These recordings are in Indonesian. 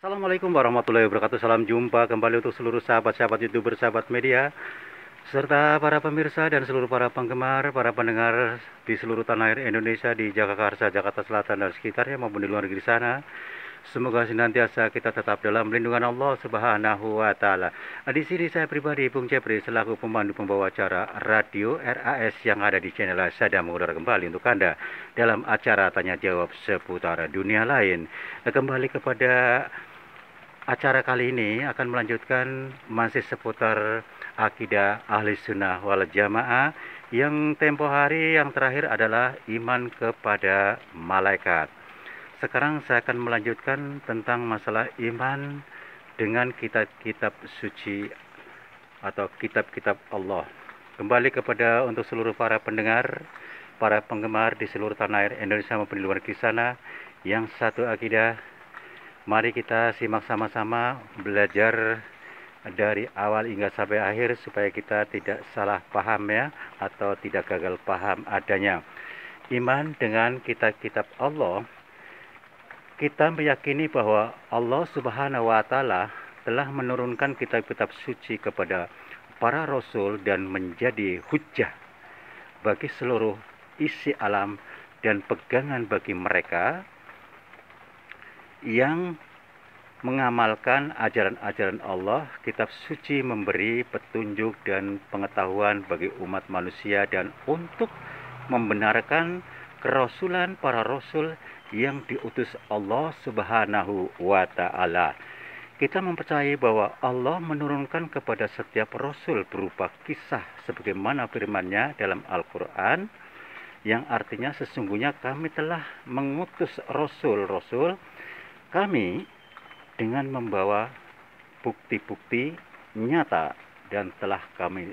Assalamualaikum warahmatullahi wabarakatuh. Salam jumpa kembali untuk seluruh sahabat-sahabat YouTuber, sahabat media, serta para pemirsa dan seluruh para penggemar, para pendengar di seluruh tanah air Indonesia, di Jakarta, Jakarta Selatan dan sekitarnya maupun di luar negeri sana. Semoga senantiasa kita tetap dalam lindungan Allah Subhanahu wa taala. Di sini saya pribadi Bung Jepri selaku pemandu pembawa acara radio RAS yang ada di channel sedang mengudara kembali untuk Anda dalam acara tanya jawab seputar dunia lain. Kembali kepada acara kali ini akan melanjutkan masih seputar akidah ahli sunnah wal jamaah yang tempo hari yang terakhir adalah iman kepada malaikat. Sekarang saya akan melanjutkan tentang masalah iman dengan kitab-kitab suci atau kitab-kitab Allah. Kembali kepada untuk seluruh para pendengar, para penggemar di seluruh tanah air Indonesia maupun di luar negeri sana yang satu akidah. Mari kita simak sama-sama, belajar dari awal hingga sampai akhir supaya kita tidak salah paham ya, atau tidak gagal paham adanya. Iman dengan kitab-kitab Allah, kita meyakini bahwa Allah Subhanahu wa taala telah menurunkan kitab-kitab suci kepada para rasul dan menjadi hujjah bagi seluruh isi alam dan pegangan bagi mereka yang mengamalkan ajaran-ajaran Allah. Kitab suci memberi petunjuk dan pengetahuan bagi umat manusia dan untuk membenarkan kerasulan para rasul yang diutus Allah Subhanahu wa taala. Kita mempercayai bahwa Allah menurunkan kepada setiap rasul berupa kisah sebagaimana firman-Nya dalam Al-Qur'an, yang artinya sesungguhnya kami telah mengutus rasul-rasul kami dengan membawa bukti-bukti nyata dan telah kami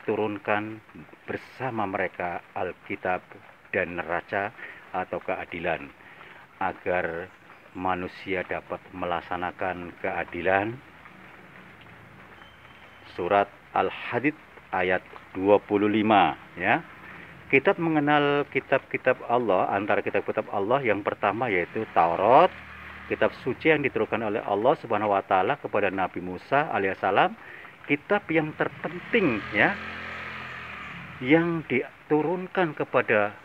turunkan bersama mereka Alkitab dan neraca atau keadilan agar manusia dapat melaksanakan keadilan. Surat Al-Hadid ayat 25 ya. Kita mengenal kitab-kitab Allah. Antara kitab-kitab Allah yang pertama yaitu Taurat, kitab suci yang diturunkan oleh Allah Subhanahu wa taala kepada Nabi Musa alaihissalam, kitab yang terpenting ya, yang diturunkan kepada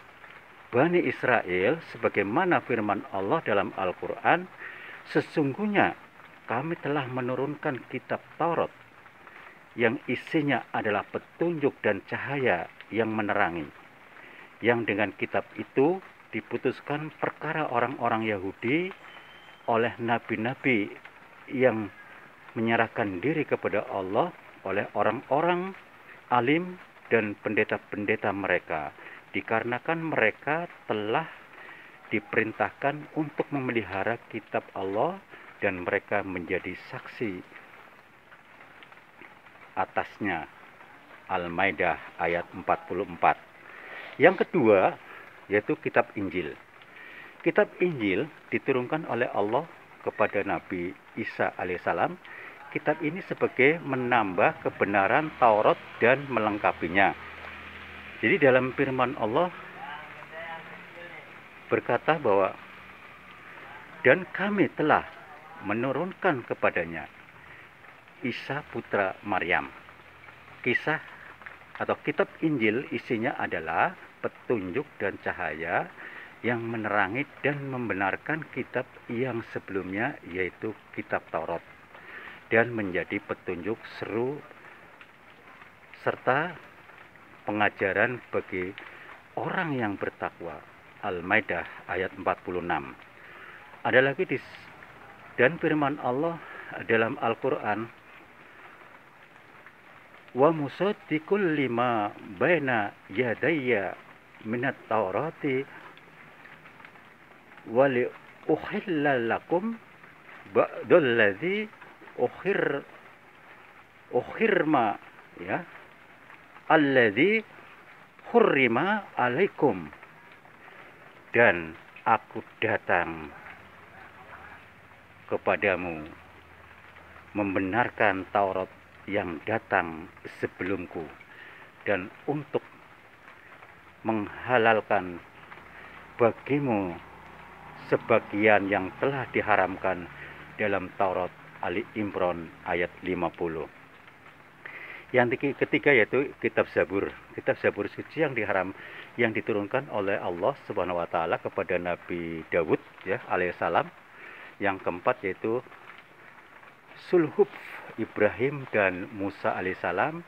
Bani Israel sebagaimana firman Allah dalam Al-Qur'an, sesungguhnya kami telah menurunkan kitab Taurat yang isinya adalah petunjuk dan cahaya yang menerangi, yang dengan kitab itu diputuskan perkara orang-orang Yahudi oleh nabi-nabi yang menyerahkan diri kepada Allah, oleh orang-orang alim dan pendeta-pendeta mereka, dikarenakan mereka telah diperintahkan untuk memelihara kitab Allah dan mereka menjadi saksi atasnya. Al-Maidah ayat 44. Yang kedua yaitu kitab Injil. Kitab Injil diturunkan oleh Allah kepada Nabi Isa alaihissalam. Kitab ini sebagai menambah kebenaran Taurat dan melengkapinya. Jadi dalam firman Allah berkata bahwa dan kami telah menurunkan kepadanya Isa putra Maryam. Kisah atau kitab Injil isinya adalah petunjuk dan cahaya yang menerangi dan membenarkan kitab yang sebelumnya yaitu kitab Taurat, dan menjadi petunjuk seru serta pengajaran bagi orang yang bertakwa. Al-Maidah ayat 46. Ada lagi dan firman Allah dalam Al-Qur'an, wa musaddiqul lima baina yadayya minat taurati wa li uhilla lakum ba'dal ladzi ukhirma ya alladzi hurrima alaikum, dan aku datang kepadamu membenarkan Taurat yang datang sebelumku dan untuk menghalalkan bagimu sebagian yang telah diharamkan dalam Taurat Ali Imran ayat 50. Yang ketiga yaitu kitab Zabur suci yang diturunkan oleh Allah Subhanahu wa taala kepada Nabi Dawud ya alaihissalam. Yang keempat yaitu Sulhuf Ibrahim dan Musa alaihissalam,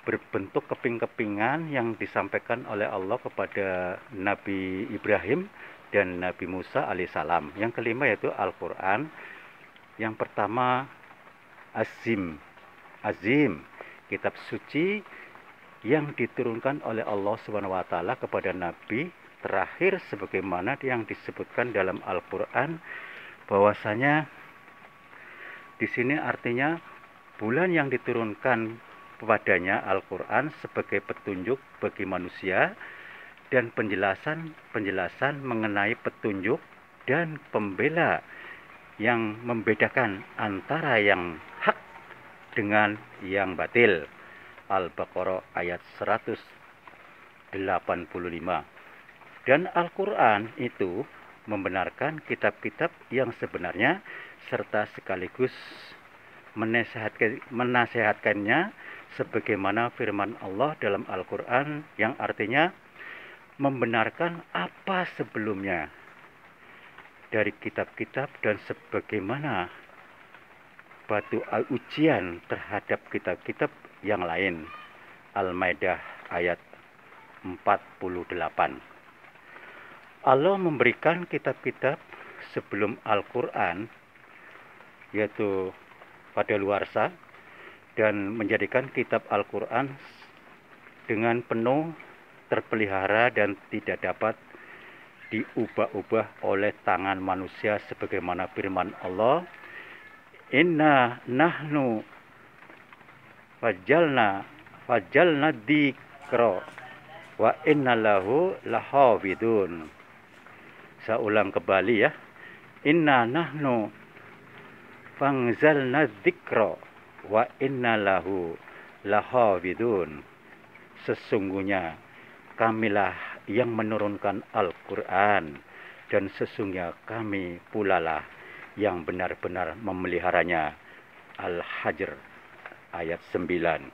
berbentuk keping-kepingan yang disampaikan oleh Allah kepada Nabi Ibrahim dan Nabi Musa alaihissalam. Yang kelima yaitu Al-Quran. Yang pertama Azim, kitab suci yang diturunkan oleh Allah Subhanahu wa taala kepada Nabi terakhir, sebagaimana yang disebutkan dalam Al-Qur'an, bahwasanya di sini artinya bulan yang diturunkan kepadanya Al-Qur'an sebagai petunjuk bagi manusia dan penjelasan mengenai petunjuk dan pembela yang membedakan antara yang hak dengan yang batil. Al-Baqarah ayat 185. Dan Al-Quran itu membenarkan kitab-kitab yang sebenarnya serta sekaligus menasehatkannya, sebagaimana firman Allah dalam Al-Quran yang artinya membenarkan apa sebelumnya dari kitab-kitab dan sebagaimana batu ujian terhadap kitab-kitab yang lain. Al-Maidah ayat 48. Allah memberikan kitab-kitab sebelum Al-Quran yaitu pada luarsa, dan menjadikan kitab Al-Quran dengan penuh terpelihara dan tidak dapat diubah-ubah oleh tangan manusia, sebagaimana firman Allah, Inna nahnu fajalna dzikra wa inna lahu lahafidun. Saya ulang kembali ya. Inna nahnu fangzalna dzikra wa inna lahu lahafidun. Sesungguhnya kamilah yang menurunkan Al-Quran, dan sesungguhnya kami pulalah yang benar-benar memeliharanya. Al-Hajr ayat 9.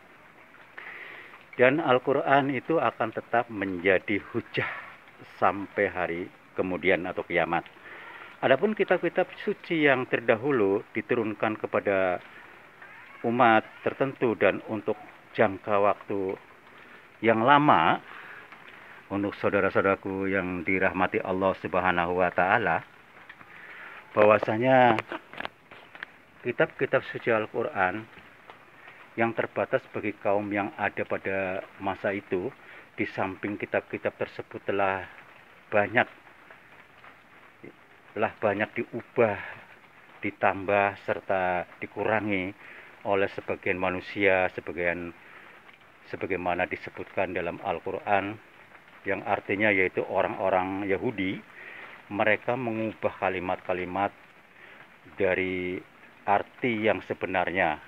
Dan Al-Quran itu akan tetap menjadi hujah sampai hari kemudian atau kiamat. Adapun kitab-kitab suci yang terdahulu diturunkan kepada umat tertentu dan untuk jangka waktu yang lama, untuk saudara-saudaraku yang dirahmati Allah Subhanahu wa taala, bahwasanya kitab-kitab suci Al-Quran yang terbatas bagi kaum yang ada pada masa itu, di samping kitab-kitab tersebut telah banyak diubah, ditambah serta dikurangi oleh sebagian manusia, sebagaimana disebutkan dalam Al-Quran, yang artinya yaitu orang-orang Yahudi. Mereka mengubah kalimat-kalimat dari arti yang sebenarnya,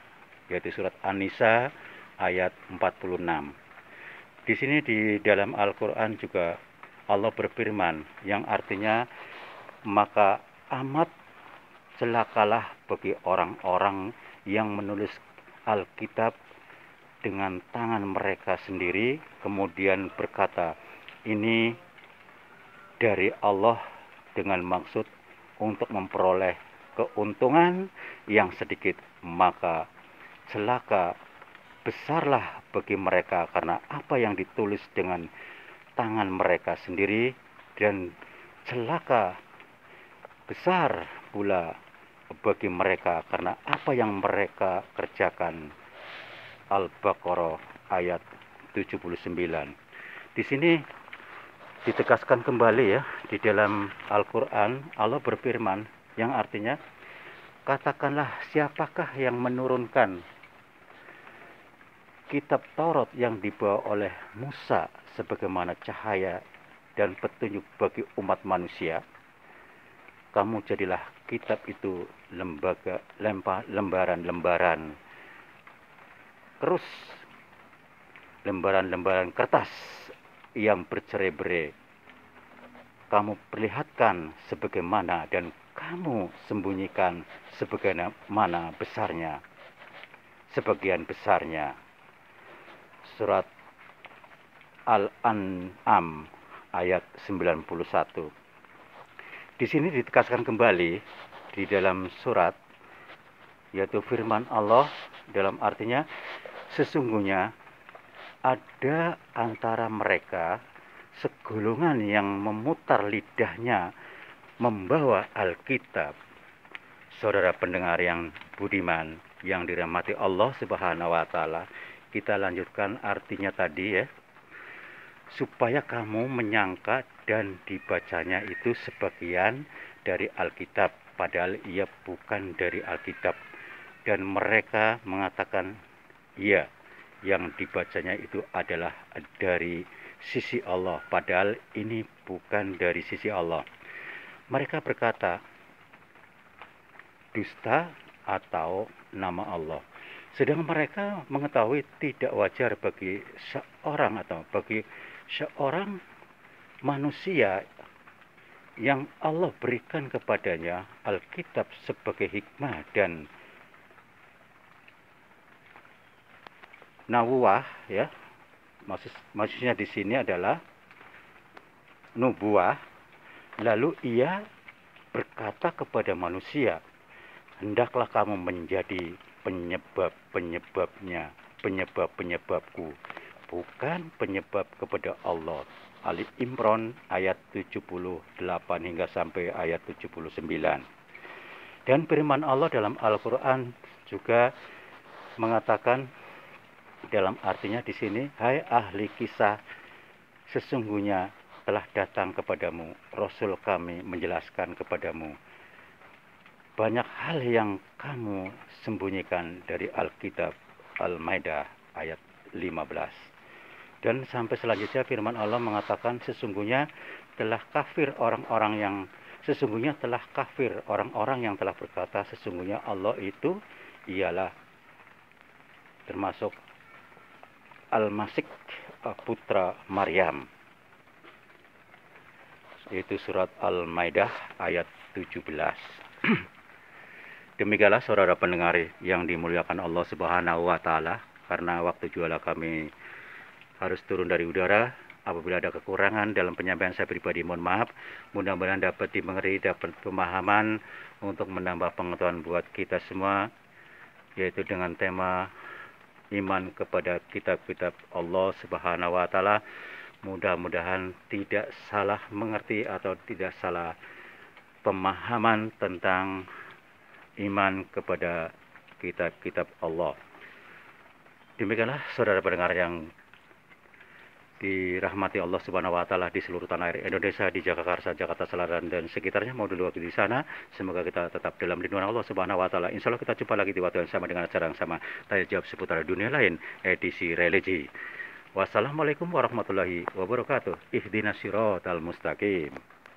yaitu surat An-Nisa ayat 46. Di sini di dalam Al-Quran juga Allah berfirman yang artinya, maka amat celakalah bagi orang-orang yang menulis Alkitab dengan tangan mereka sendiri, kemudian berkata, ini dari Allah, dengan maksud untuk memperoleh keuntungan yang sedikit. Maka celaka besarlah bagi mereka karena apa yang ditulis dengan tangan mereka sendiri, dan celaka besar pula bagi mereka karena apa yang mereka kerjakan. Al-Baqarah ayat 79. Di sini ditegaskan kembali ya, di dalam Al-Quran Allah berfirman yang artinya, katakanlah siapakah yang menurunkan kitab Taurat yang dibawa oleh Musa sebagaimana cahaya dan petunjuk bagi umat manusia. Kamu jadilah kitab itu lembaran-lembaran terus, lembaran-lembaran kertas yang bercerai-berai. Kamu perlihatkan sebagaimana dan kamu sembunyikan sebagian besarnya. Surat Al-An'am ayat 91. Di sini ditegaskan kembali di dalam surat, yaitu firman Allah dalam artinya sesungguhnya ada antara mereka segolongan yang memutar lidahnya membawa Alkitab. Saudara pendengar yang budiman, yang dirahmati Allah Subhanahu wa taala, kita lanjutkan artinya tadi ya. Supaya kamu menyangka dan dibacanya itu sebagian dari Alkitab, padahal ia bukan dari Alkitab. Dan mereka mengatakan, iya, yang dibacanya itu adalah dari sisi Allah, padahal ini bukan dari sisi Allah. Mereka berkata, dusta atau nama Allah. Sedang mereka mengetahui tidak wajar bagi seorang manusia yang Allah berikan kepadanya Alkitab sebagai hikmah dan nabuwah, ya. Maksudnya di sini adalah nubuah. Lalu ia berkata kepada manusia, hendaklah kamu menjadi penyebabku, bukan penyebab kepada Allah. Ali Imran ayat 78 hingga sampai ayat 79. Dan firman Allah dalam Al-Quran juga mengatakan dalam artinya di sini, hai ahli kisah, sesungguhnya telah datang kepadamu Rasul kami menjelaskan kepadamu banyak hal yang kamu sembunyikan dari Alkitab. Al-Maidah ayat 15. Dan sampai selanjutnya firman Allah mengatakan sesungguhnya telah kafir orang-orang yang telah berkata sesungguhnya Allah itu ialah termasuk Al-Masih putra Maryam. Yaitu surat Al-Maidah ayat 17. Demikianlah saudara pendengar yang dimuliakan Allah Subhanahu wa taala, karena waktu juga kami harus turun dari udara. Apabila ada kekurangan dalam penyampaian saya pribadi, mohon maaf. Mudah-mudahan dapat dimengerti, dapat pemahaman untuk menambah pengetahuan buat kita semua, yaitu dengan tema iman kepada kitab-kitab Allah Subhanahu wa taala. Mudah-mudahan tidak salah mengerti atau tidak salah pemahaman tentang iman kepada kitab-kitab Allah. Demikianlah saudara pendengar yang dirahmati Allah Subhanahu wa taala di seluruh tanah air Indonesia, di Jagakarsa, Jakarta Selatan dan sekitarnya mau dulu waktu di sana. Semoga kita tetap dalam lindungan Allah Subhanahu wa taala. Insya Allah kita jumpa lagi di waktu yang sama dengan acara yang sama, tanya jawab seputar dunia lain, edisi religi. Wassalamualaikum warahmatullahi wabarakatuh. Ihdinas siratal mustaqim.